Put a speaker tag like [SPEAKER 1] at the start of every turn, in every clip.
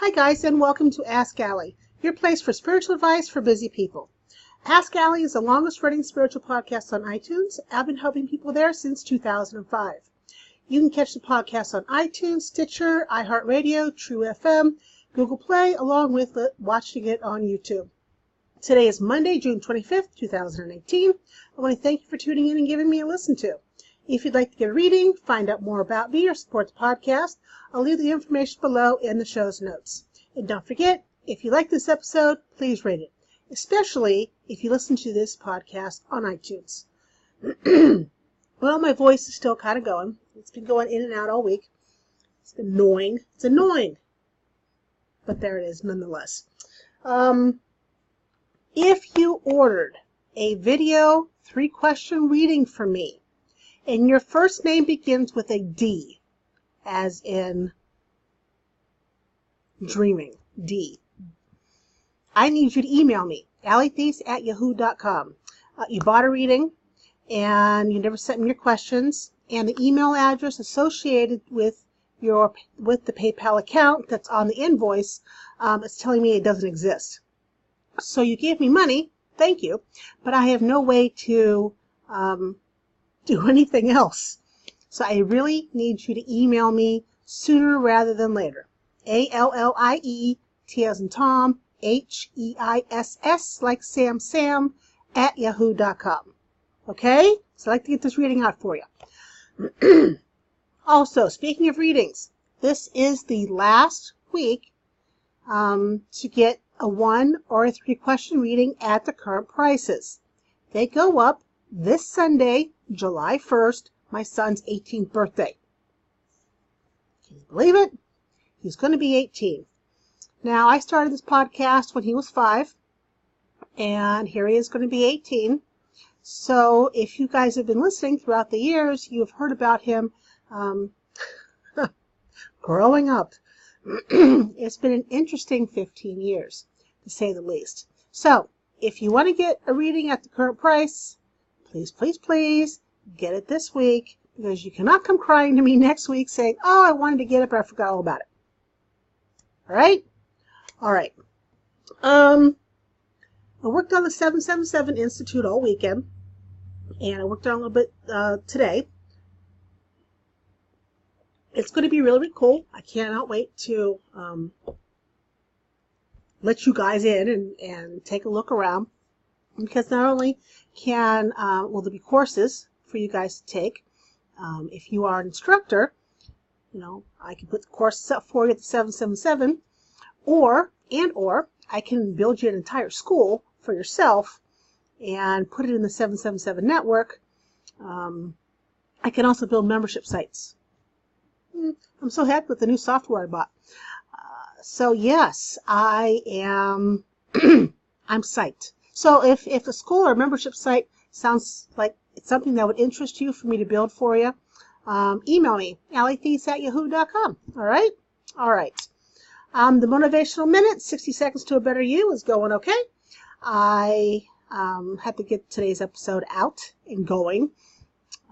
[SPEAKER 1] Hi guys, and welcome to Ask Allie, your place for spiritual advice for busy people. Ask Allie is the longest running spiritual podcast on iTunes. I've been helping people there since 2005. You can catch the podcast on iTunes, Stitcher, iHeartRadio, True FM, Google Play, along with watching it on YouTube. Today is Monday, June 25th, 2018. I want to thank you for tuning in and giving me a listen to. If you'd like to get a reading, find out more about me, or support the podcast, I'll leave the information below in the show's notes. And don't forget, if you like this episode, please rate it, especially if you listen to this podcast on iTunes. Well, my voice is still kind of going. It's been going in and out all week. It's annoying. It's annoying. But there it is nonetheless. If you ordered a video 3-question reading from me, and your first name begins with a D, as in dreaming, D, I need you to email me, allietheis@yahoo.com. You bought a reading, and you never sent me your questions, and the email address associated with the PayPal account that's on the invoice is telling me it doesn't exist. So you gave me money, thank you, but I have no way to do anything else. So I really need you to email me sooner rather than later. ALLIE, T as in Tom, HEISS, like Sam, @yahoo.com. Okay? So I'd like to get this reading out for you. Also, speaking of readings, this is the last week to get a 1 or a 3-question reading at the current prices. They go up this Sunday, July 1st, my son's 18th birthday. Can you believe it? He's going to be 18. Now, I started this podcast when he was 5, and here he is going to be 18. So if you guys have been listening throughout the years, you have heard about him growing up. It's been an interesting 15 years, to say the least. So if you want to get a reading at the current price, please get it this week, because you cannot come crying to me next week saying, oh, I wanted to get it, but I forgot all about it. All right? All right. I worked on the 777 Institute all weekend, and I worked on it a little bit today. It's going to be really, really cool. I cannot wait to let you guys in and take a look around. Because not only will there be courses for you guys to take, if you are an instructor, I can put the courses up for you at the 777, or I can build you an entire school for yourself and put it in the 777 network. I can also build membership sites. I'm so happy with the new software I bought. So yes, I am. I'm psyched. So if a school or a membership site sounds like it's something that would interest you for me to build for you, email me, allietheis@yahoo.com. All right? All right. The Motivational Minute, 60 Seconds to a Better You, is going okay. I had to get today's episode out and going.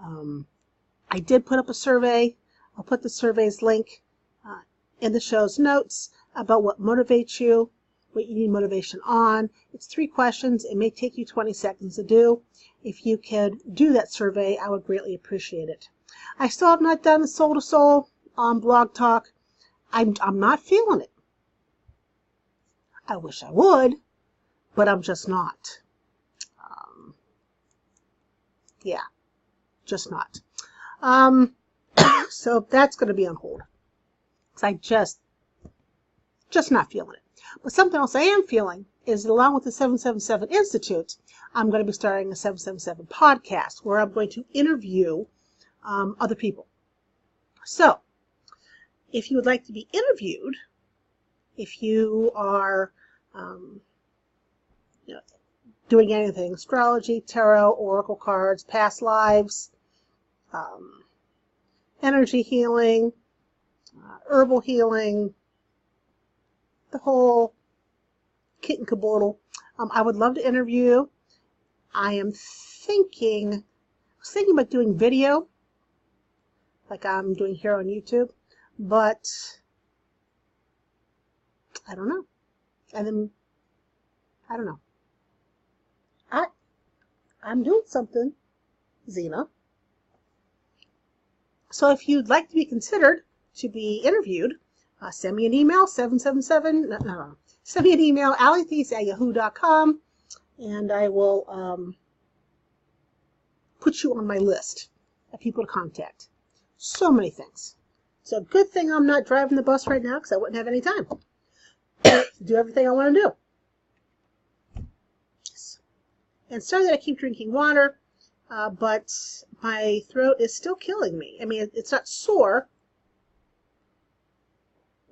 [SPEAKER 1] I did put up a survey. I'll put the survey's link in the show's notes about what motivates you, what you need motivation on. It's 3 questions. It may take you 20 seconds to do. If you could do that survey, I would greatly appreciate it. I still have not done the Soul to Soul on Blog Talk. I'm not feeling it. I wish I would, but I'm just not. Yeah, just not. So that's going to be on hold, because I just not feeling it. But something else I am feeling is that along with the 777 Institute, I'm going to be starting a 777 podcast where I'm going to interview other people. So if you would like to be interviewed, if you are doing anything, astrology, tarot, oracle cards, past lives, energy healing, herbal healing, the whole kit and caboodle, I would love to interview you. I was thinking about doing video, like I'm doing here on YouTube, but I don't know. And then, I don't know. I'm doing something, Xena. So if you'd like to be considered to be interviewed, send me an email, 777, no. Send me an email, allietheist@yahoo.com, and I will put you on my list of people to contact. So many things. So good thing I'm not driving the bus right now because I wouldn't have any time to do everything I want to do. Yes. And sorry that I keep drinking water, but my throat is still killing me. I mean, it's not sore,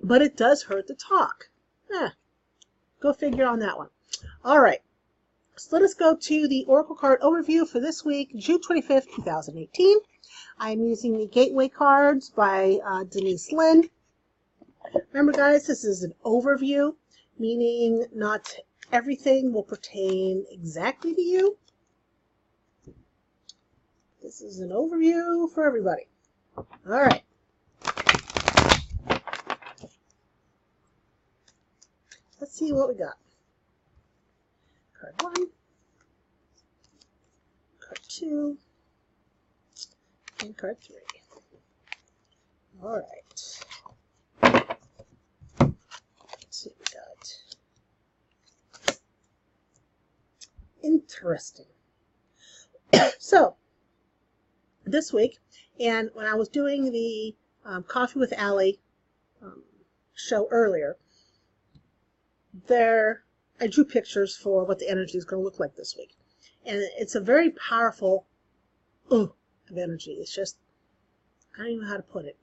[SPEAKER 1] but it does hurt to talk. Go figure on that one. All right. So let us go to the Oracle card overview for this week, June 25th, 2018. I'm using the Gateway cards by Denise Lynn. Remember, guys, this is an overview, meaning not everything will pertain exactly to you. This is an overview for everybody. All right. Let's see what we got. Card 1, card 2, and card 3. All right. Let's see what we got. Interesting. So, this week, and when I was doing the Coffee with Allie show earlier, I drew pictures for what the energy is going to look like this week. And it's a very powerful of energy. It's just, I don't even know how to put it.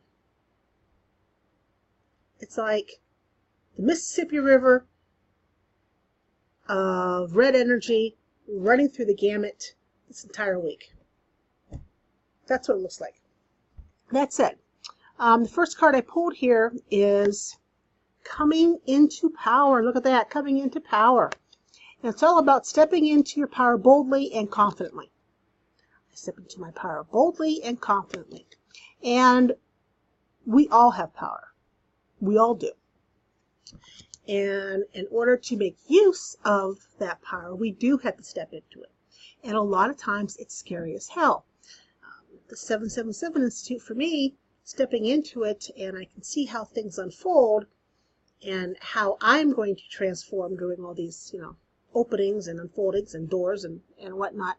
[SPEAKER 1] It's like the Mississippi River of red energy running through the gamut this entire week. That's what it looks like. That said, the first card I pulled here is coming into power. Look at that, coming into power. And it's all about stepping into your power boldly and confidently. I step into my power boldly and confidently. And we all have power. We all do. And in order to make use of that power, we do have to step into it. And a lot of times it's scary as hell. The 777 Institute, for me, stepping into it, and I can see how things unfold and how I'm going to transform during all these, openings and unfoldings and doors and whatnot.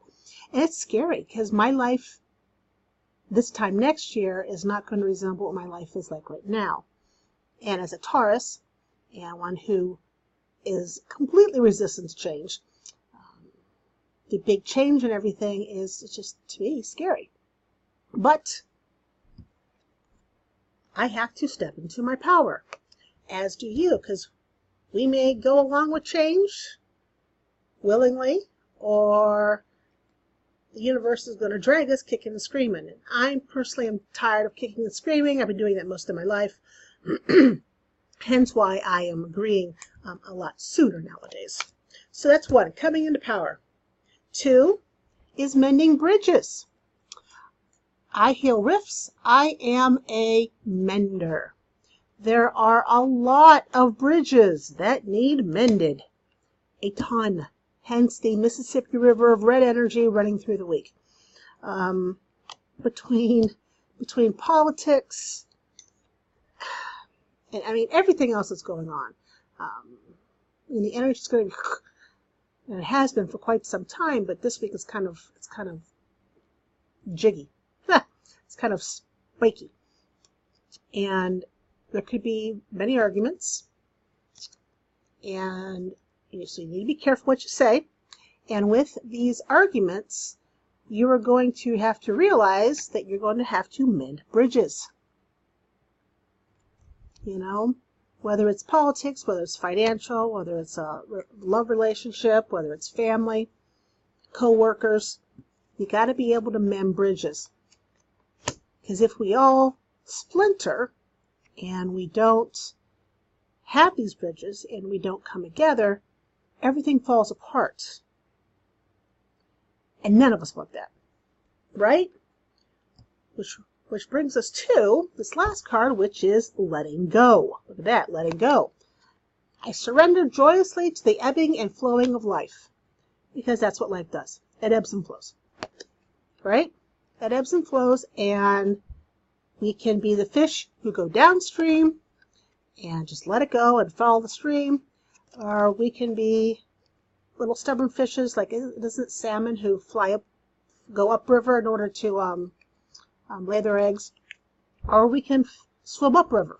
[SPEAKER 1] And it's scary because my life this time next year is not going to resemble what my life is like right now. And as a Taurus, and one who is completely resistant to change, the big change and everything is just, to me, scary. But I have to step into my power, as do you, because we may go along with change willingly, or the universe is going to drag us kicking and screaming. And I personally am tired of kicking and screaming. I've been doing that most of my life. Hence why I am agreeing a lot sooner nowadays. So that's 1, coming into power. 2 is mending bridges. I heal rifts. I am a mender. There are a lot of bridges that need mended. A ton. Hence the Mississippi River of red energy running through the week. Between politics and everything else that's going on. And the energy is going to, and it has been for quite some time, but this week it's kind of jiggy. It's kind of spiky. And there could be many arguments. And so you need to be careful what you say. And with these arguments, you are going to have to realize that you're going to have to mend bridges. Whether it's politics, whether it's financial, whether it's a love relationship, whether it's family, co-workers, you got to be able to mend bridges. Because if we all splinter and we don't have these bridges and we don't come together, everything falls apart. And none of us want that, right? Which brings us to this last card, which is letting go. Look at that, letting go. I surrender joyously to the ebbing and flowing of life, because that's what life does. It ebbs and flows, right? It ebbs and flows, and we can be the fish who go downstream and just let it go and follow the stream, or we can be little stubborn fishes, like isn't salmon who go upriver in order to lay their eggs, or we can swim upriver,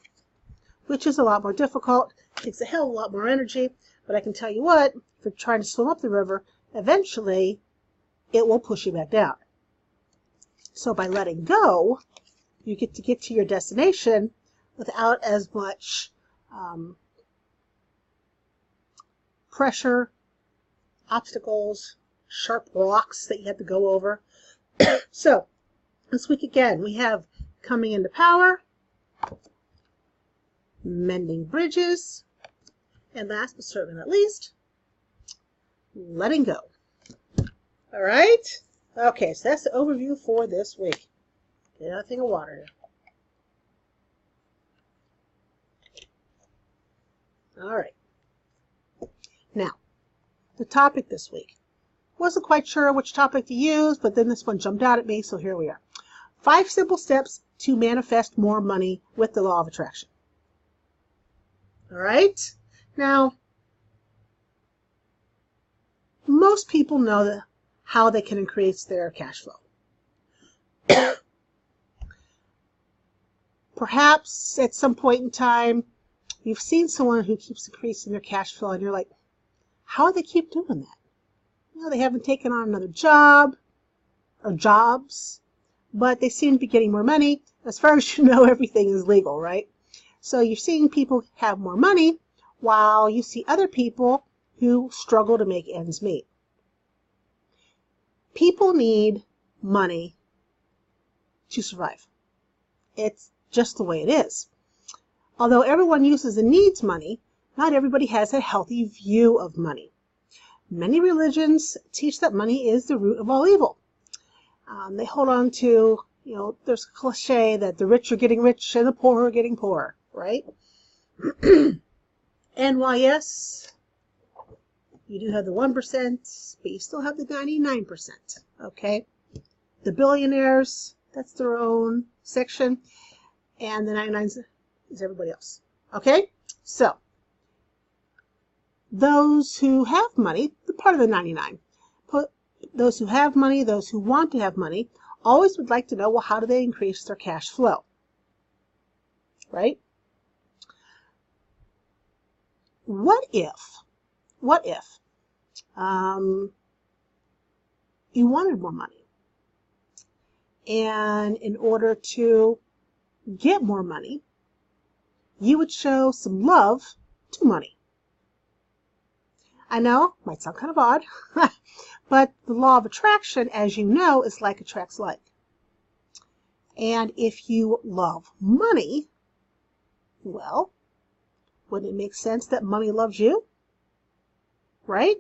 [SPEAKER 1] which is a lot more difficult, takes a hell of a lot more energy, but I can tell you what, if you're trying to swim up the river, eventually it will push you back down. So by letting go, you get to your destination without as much pressure, obstacles, sharp rocks that you have to go over. So this week again, we have coming into power, mending bridges, and last but certainly not least, letting go. All right? Okay, so that's the overview for this week. Get another thing of water here. All right. Now, the topic this week. Wasn't quite sure which topic to use, but then this one jumped out at me, so here we are. 5 simple steps to manifest more money with the law of attraction. All right? Now, most people know how they can increase their cash flow. Perhaps at some point in time, you've seen someone who keeps increasing their cash flow, and you're like, how do they keep doing that? You know, they haven't taken on another job or jobs, but they seem to be getting more money. As far as you know, everything is legal, right? So you're seeing people have more money while you see other people who struggle to make ends meet. People need money to survive. It's just the way it is. Although everyone uses and needs money, not everybody has a healthy view of money. Many religions teach that money is the root of all evil. They hold on to, there's a cliche that the rich are getting rich and the poor are getting poorer, right? And while yes, you do have the 1%, but you still have the 99%, okay? The billionaires, that's their own section, and the 99 is everybody else, okay? So, those who have money, the part of the 99, those who have money, those who want to have money, always would like to know, well, how do they increase their cash flow, right? What if you wanted more money, and in order to get more money, you would show some love to money? I know, might sound kind of odd, but the law of attraction, as you know, is like attracts like. And if you love money, well, wouldn't it make sense that money loves you? Right?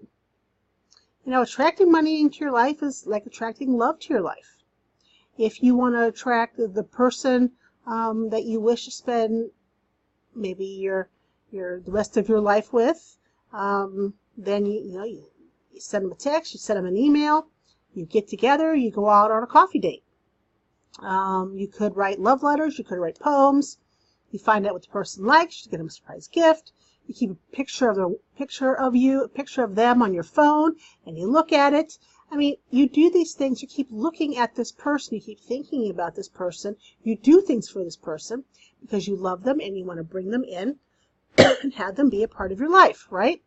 [SPEAKER 1] Attracting money into your life is like attracting love to your life. If you want to attract the person that you wish to spend maybe the rest of your life with, then you send them a text, you send them an email, you get together, you go out on a coffee date. You could write love letters, you could write poems, you find out what the person likes, you get them a surprise gift, you keep a picture of them on your phone, and you look at it. I mean, you do these things, you keep looking at this person, you keep thinking about this person, you do things for this person because you love them and you want to bring them in and have them be a part of your life, right?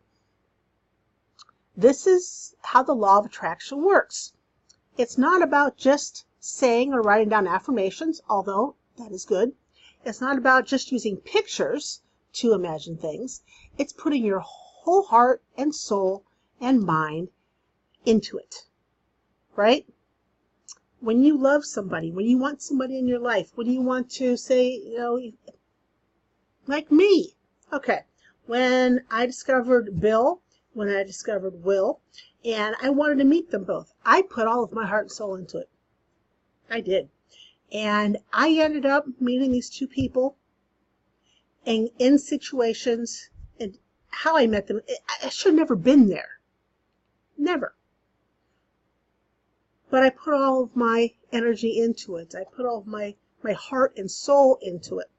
[SPEAKER 1] This is how the law of attraction works. It's not about just saying or writing down affirmations, although that is good. It's not about just using pictures to imagine things. It's putting your whole heart and soul and mind into it, right? When you love somebody, when you want somebody in your life, when you want to say, like me. Okay, when I discovered Bill, when I discovered Will, and I wanted to meet them both, I put all of my heart and soul into it. I did. And I ended up meeting these two people and in situations and how I met them. I should have never been there. Never. But I put all of my energy into it. I put all of my heart and soul into it.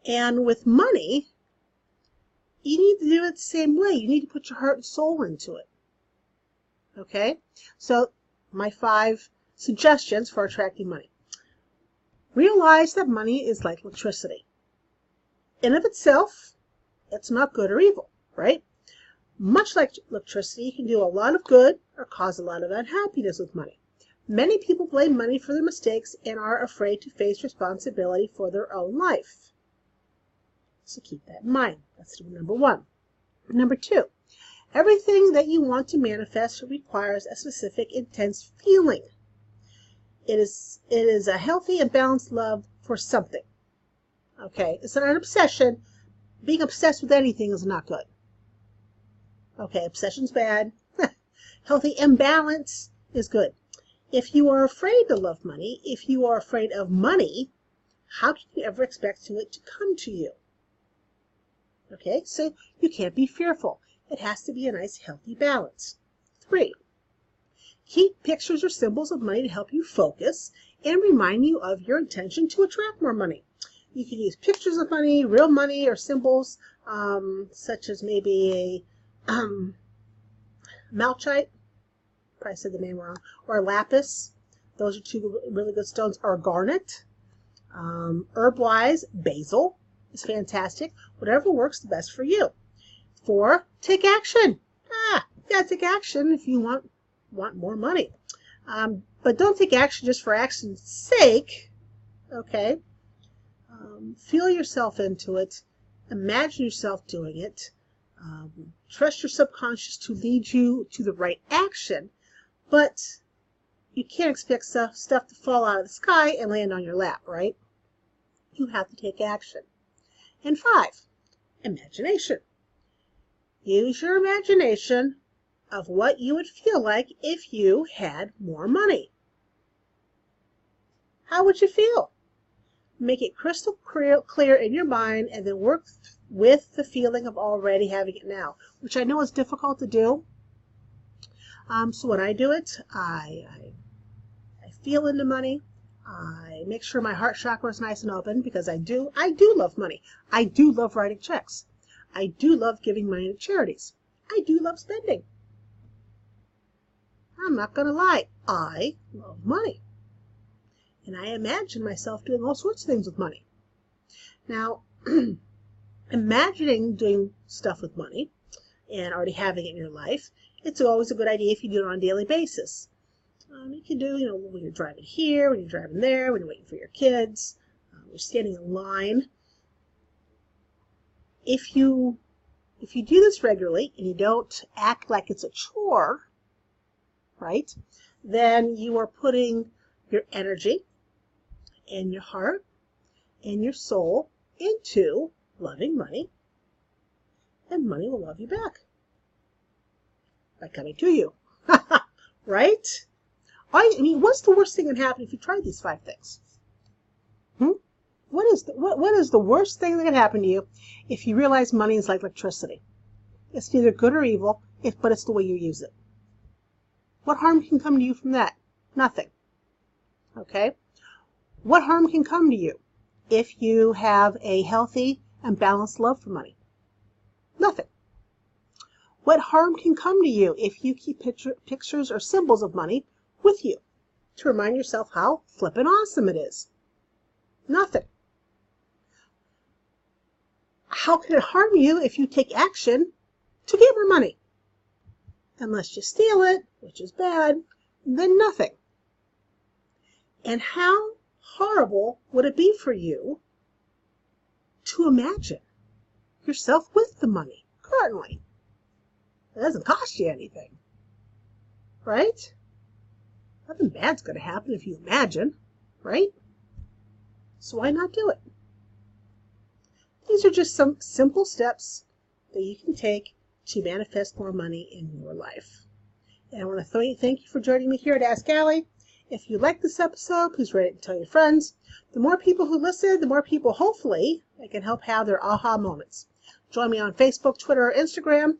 [SPEAKER 1] And with money, you need to do it the same way. You need to put your heart and soul into it. Okay? So, my 5 suggestions for attracting money. Realize that money is like electricity. In of itself, it's not good or evil, right? Much like electricity, you can do a lot of good or cause a lot of unhappiness with money. Many people blame money for their mistakes and are afraid to face responsibility for their own life. So keep that in mind. That's number 1. Number 2, everything that you want to manifest requires a specific, intense feeling. It is a healthy and balanced love for something. Okay, it's not an obsession. Being obsessed with anything is not good. Okay, obsession's bad. Healthy imbalance is good. If you are afraid to love money, if you are afraid of money, how can you ever expect it to come to you? Okay, so you can't be fearful. It has to be a nice, healthy balance. 3, keep pictures or symbols of money to help you focus and remind you of your intention to attract more money. You can use pictures of money, real money, or symbols, such as maybe a malachite, probably said the name wrong, or lapis. Those are 2 really good stones, or garnet. Herb-wise, basil is fantastic. Whatever works the best for you. 4, take action. Yeah, take action if you want more money. But don't take action just for action's sake. Okay? Feel yourself into it. Imagine yourself doing it. Trust your subconscious to lead you to the right action. But you can't expect stuff to fall out of the sky and land on your lap, right? You have to take action. And 5, imagination. Use your imagination of what you would feel like if you had more money. How would you feel? Make it crystal clear in your mind and then work with the feeling of already having it now, which I know is difficult to do. So when I do it, I feel into money. I make sure my heart chakra is nice and open because I do love money. I do love writing checks. I do love giving money to charities. I do love spending. I'm not going to lie. I love money. And I imagine myself doing all sorts of things with money. Now, imagining doing stuff with money and already having it in your life, it's always a good idea if you do it on a daily basis. You can do, when you're driving here, when you're driving there, when you're waiting for your kids, you're standing in line. If you do this regularly and you don't act like it's a chore, right, then you are putting your energy and your heart and your soul into loving money, and money will love you back by coming to you. Right? What's the worst thing that can happen if you try these 5 things? What is the worst thing that can happen to you if you realize money is like electricity? It's neither good or evil, but it's the way you use it. What harm can come to you from that? Nothing. Okay? What harm can come to you if you have a healthy and balanced love for money? Nothing. What harm can come to you if you keep pictures or symbols of money with you to remind yourself how flippin' awesome it is? Nothing. How can it harm you if you take action to get more money? Unless you steal it, which is bad, then nothing. And how horrible would it be for you to imagine yourself with the money currently? It doesn't cost you anything, right? Nothing bad's going to happen if you imagine, right? So why not do it? These are just some simple steps that you can take to manifest more money in your life. And I want to thank you for joining me here at Ask Allie. If you like this episode, please rate it and tell your friends. The more people who listen, the more people, hopefully, I can help have their aha moments. join me on Facebook, Twitter, or Instagram.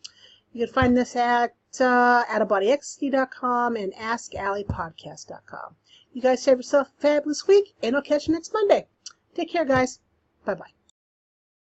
[SPEAKER 1] You can find this at outofbodyexcity.com and askalliepodcast.com. You guys have yourself a fabulous week, and I'll catch you next Monday. Take care, guys. Bye-bye.